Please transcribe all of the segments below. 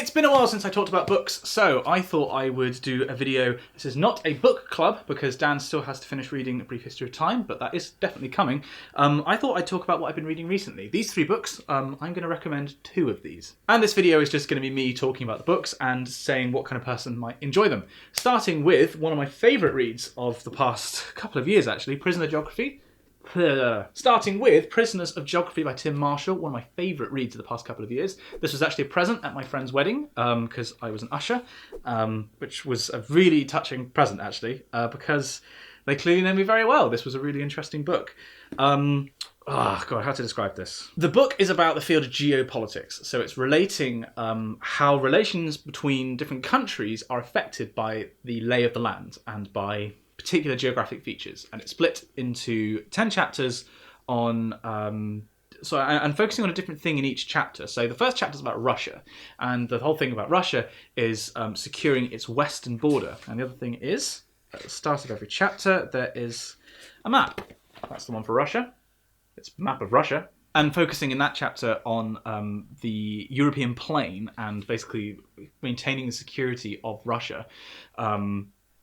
It's been a while since I talked about books, so I thought I would do a video. This is not a book club, because Dan still has to finish reading A Brief History of Time, but that is definitely coming. I thought I'd talk about what I've been reading recently. These 3 books, I'm going to recommend 2 of these. And this video is just going to be me talking about the books and saying what kind of person might enjoy them. Starting with one of my favourite reads of the past couple of years, actually, Prisoner Geography. Starting with Prisoners of Geography by Tim Marshall, one of my favourite reads of the past couple of years. This was actually a present at my friend's wedding, because I was an usher, which was a really touching present, actually, because they clearly know me very well. This was a really interesting book. Oh God, how to describe this? The book is about the field of geopolitics, so it's relating how relations between different countries are affected by the lay of the land and by particular geographic features, and it's split into 10 chapters on and focusing on a different thing in each chapter. So the first chapter is about Russia, and the whole thing about Russia is securing its western border, and the other thing is, at the start of every chapter, there is a map. That's the one for Russia. It's a map of Russia, and focusing in that chapter on the European plain and basically maintaining the security of Russia,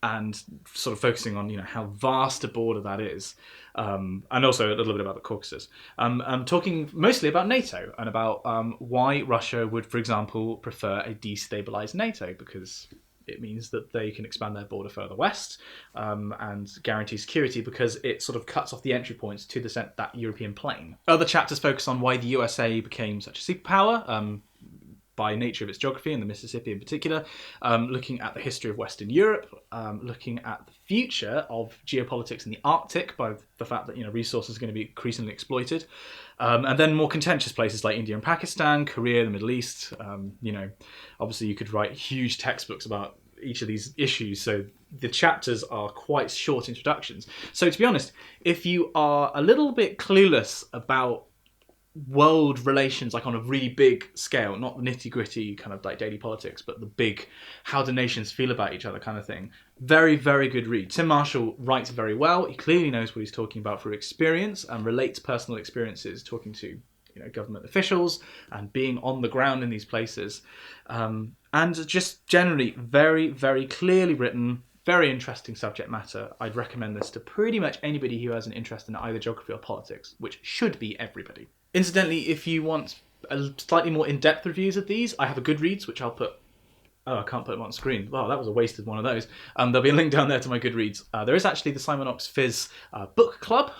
and sort of focusing on, how vast a border that is, and also a little bit about the Caucasus. I'm talking mostly about NATO and about why Russia would, for example, prefer a destabilised NATO, because it means that they can expand their border further west and guarantee security, because it sort of cuts off the entry points to that European plain. Other chapters focus on why the USA became such a superpower, by nature of its geography, and the Mississippi in particular, looking at the history of Western Europe, looking at the future of geopolitics in the Arctic by the fact that resources are going to be increasingly exploited, and then more contentious places like India and Pakistan, Korea, the Middle East. Obviously you could write huge textbooks about each of these issues, so the chapters are quite short introductions. So to be honest, if you are a little bit clueless about world relations, like on a really big scale, not the nitty-gritty kind of like daily politics, but the big how do nations feel about each other kind of thing, very, very good read. Tim Marshall writes very well. He clearly knows what he's talking about through experience and relates personal experiences talking to government officials and being on the ground in these places, and just generally very, very clearly written, very interesting subject matter. I'd recommend this to pretty much anybody who has an interest in either geography or politics, which should be everybody. Incidentally, if you want a slightly more in-depth reviews of these, I have a Goodreads, which I'll put... Oh, I can't put them on screen. Wow, that was a wasted one of those. There'll be a link down there to my Goodreads. There is actually the Simon Ox Fizz book club,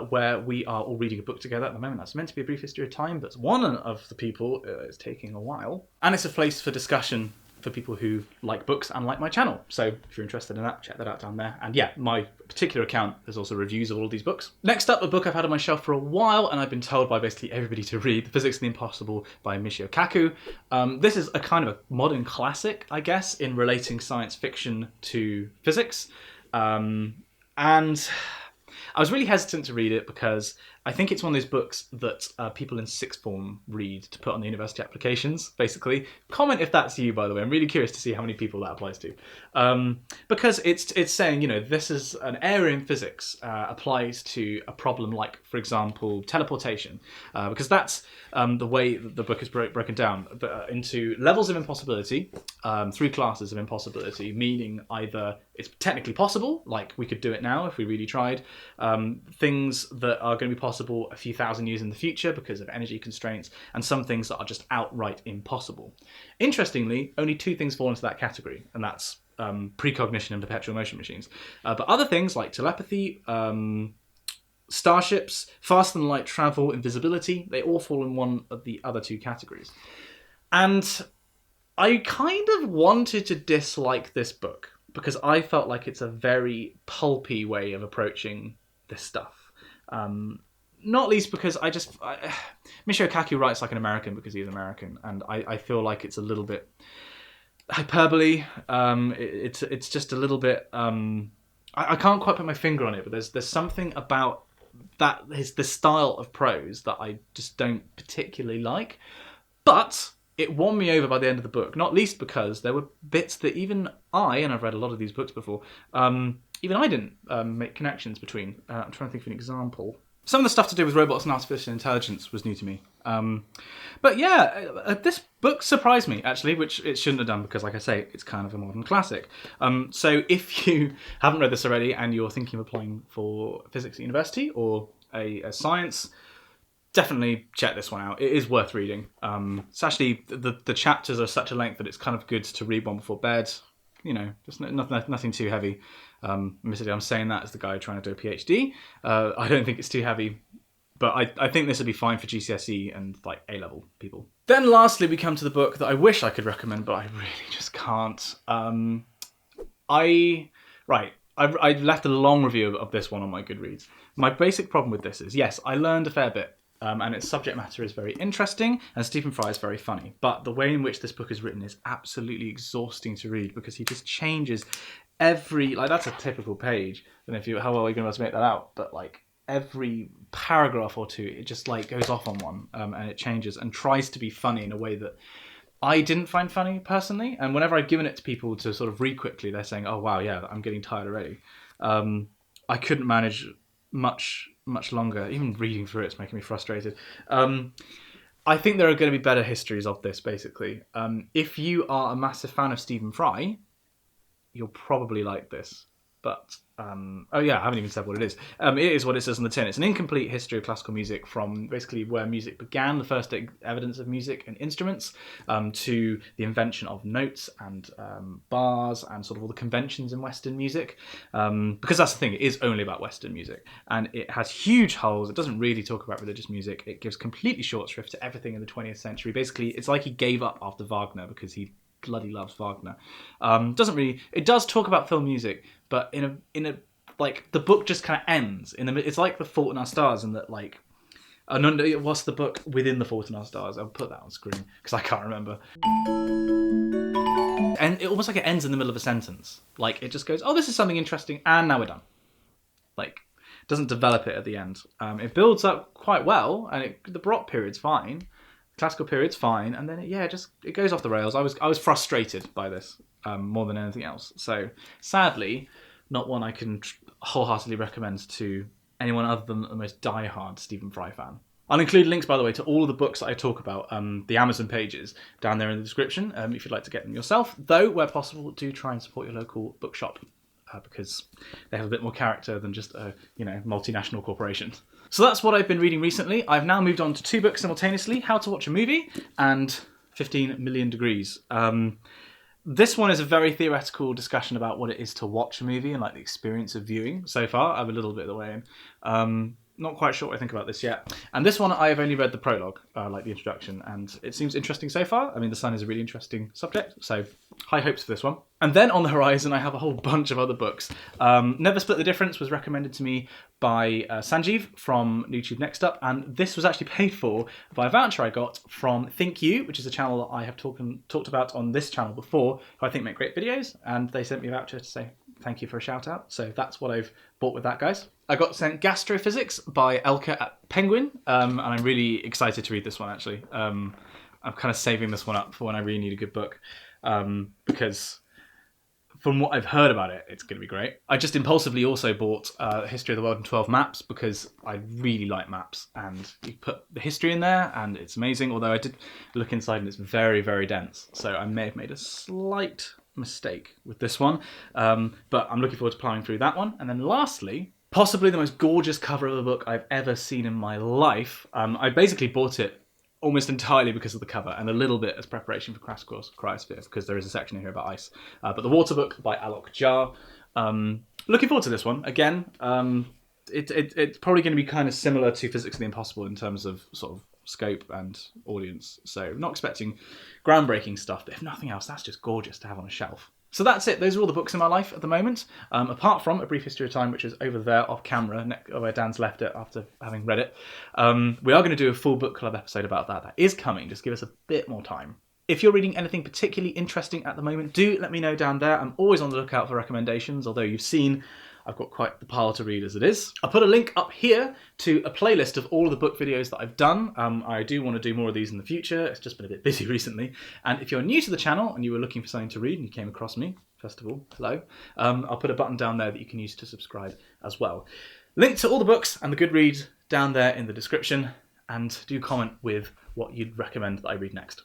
where we are all reading a book together at the moment. That's meant to be A Brief History of Time, but one of the people is taking a while. And it's a place for discussion for people who like books and like my channel. So if you're interested in that, check that out down there. And yeah, my particular account, there's also reviews of all of these books. Next up, a book I've had on my shelf for a while, and I've been told by basically everybody to read, The Physics of the Impossible by Michio Kaku. This is a kind of a modern classic, I guess, in relating science fiction to physics. And I was really hesitant to read it because I think it's one of those books that people in sixth form read to put on the university applications, basically. Comment if that's you, by the way. I'm really curious to see how many people that applies to. Because it's saying, this is an area in physics applies to a problem like, for example, teleportation. Because that's the way that the book is broken down into levels of impossibility, 3 classes of impossibility, meaning either it's technically possible, like we could do it now if we really tried, things that are going to be possible a few thousand years in the future because of energy constraints, and some things that are just outright impossible. Interestingly, only 2 things fall into that category, and that's precognition and perpetual motion machines. But other things like telepathy, starships, faster than light travel, invisibility, they all fall in one of the other 2 categories. And I kind of wanted to dislike this book because I felt like it's a very pulpy way of approaching this stuff. Not least because Michio Kaku writes like an American because he's American, and I feel like it's a little bit hyperbole. It's just a little bit... I can't quite put my finger on it, but there's something about the style of prose that I just don't particularly like. But it won me over by the end of the book, not least because there were bits that even I, and I've read a lot of these books before, even I didn't make connections between. I'm trying to think of an example. Some of the stuff to do with robots and artificial intelligence was new to me. But yeah, this book surprised me, actually, which it shouldn't have done because, like I say, it's kind of a modern classic. So if you haven't read this already and you're thinking of applying for physics at university or a science, definitely check this one out. It is worth reading. It's actually, the chapters are such a length that it's kind of good to read one before bed. You know, just nothing too heavy. Admittedly, I'm saying that as the guy trying to do a PhD. I don't think it's too heavy, but I think this would be fine for GCSE and like A-level people. Then lastly, we come to the book that I wish I could recommend, but I really just can't. I've left a long review of this one on my Goodreads. My basic problem with this is, yes, I learned a fair bit. And its subject matter is very interesting, and Stephen Fry is very funny. But the way in which this book is written is absolutely exhausting to read because he just changes every, like, that's a typical page. I don't know how well you're going to make that out, but like every paragraph or two, it just like goes off on one, and it changes and tries to be funny in a way that I didn't find funny personally. And whenever I've given it to people to sort of read quickly, they're saying, "Oh wow, yeah, I'm getting tired already." I couldn't manage much longer. Even reading through it's making me frustrated. I think there are going to be better histories of this, basically. If you are a massive fan of Stephen Fry, you'll probably like this. But, oh yeah, I haven't even said what it is. It is what it says on the tin. It's an incomplete history of classical music from basically where music began, the first evidence of music and instruments, to the invention of notes and bars and sort of all the conventions in Western music. Because that's the thing, it is only about Western music. And it has huge holes. It doesn't really talk about religious music. It gives completely short shrift to everything in the 20th century. Basically, it's like he gave up after Wagner because he bloody loves Wagner. It does talk about film music, but in a like the book just kind of ends in the. It's like The Fault in Our Stars, and that like, what's the book within The Fault in Our Stars? I'll put that on screen because I can't remember. And it almost like it ends in the middle of a sentence. Like it just goes, "Oh, this is something interesting," and now we're done. Like, doesn't develop it at the end. It builds up quite well, and the Baroque period's fine. Classical period's fine, and then it goes off the rails. I was frustrated by this more than anything else. So sadly, not one I can wholeheartedly recommend to anyone other than the most die-hard Stephen Fry fan. I'll include links, by the way, to all of the books that I talk about, the Amazon pages, down there in the description, if you'd like to get them yourself. Though, where possible, do try and support your local bookshop, because they have a bit more character than just a multinational corporation. So that's what I've been reading recently. I've now moved on to 2 books simultaneously, How to Watch a Movie and 15 Million Degrees. This one is a very theoretical discussion about what it is to watch a movie and like the experience of viewing so far. I'm a little bit of the way in. Not quite sure what I think about this yet. And this one, I've only read the prologue, like the introduction, and it seems interesting so far. I mean, the sun is a really interesting subject, so high hopes for this one. And then on the horizon, I have a whole bunch of other books. Never Split the Difference was recommended to me by Sanjeev from YouTube Next Up, and this was actually paid for by a voucher I got from Think You, which is a channel that I have talked about on this channel before, who I think make great videos, and they sent me a voucher to say thank you for a shout out. So that's what I've bought with that, guys. I got sent Gastrophysics by Elka at Penguin, and I'm really excited to read this one, actually. I'm kind of saving this one up for when I really need a good book, because from what I've heard about it, it's going to be great. I just impulsively also bought History of the World in 12 Maps because I really like maps, and you put the history in there and it's amazing, although I did look inside and it's very, very dense. So I may have made a slight mistake with this one, but I'm looking forward to plowing through that one. And then lastly, possibly the most gorgeous cover of a book I've ever seen in my life. I basically bought it almost entirely because of the cover and a little bit as preparation for Crash Course Cryosphere, because there is a section here about ice. But The Water Book by Alok Jha. Looking forward to this one. Again, it's probably going to be kind of similar to Physics of the Impossible in terms of sort of scope and audience. So not expecting groundbreaking stuff, but if nothing else, that's just gorgeous to have on a shelf. So that's it. Those are all the books in my life at the moment, apart from A Brief History of Time, which is over there off camera, where Dan's left it after having read it. We are going to do a full book club episode about that. That is coming. Just give us a bit more time. If you're reading anything particularly interesting at the moment, do let me know down there. I'm always on the lookout for recommendations, although you've seen I've got quite the pile to read as it is. I'll put a link up here to a playlist of all of the book videos that I've done. I do want to do more of these in the future. It's just been a bit busy recently. And if you're new to the channel and you were looking for something to read and you came across me, first of all, hello, I'll put a button down there that you can use to subscribe as well. Link to all the books and the Goodreads down there in the description, and do comment with what you'd recommend that I read next.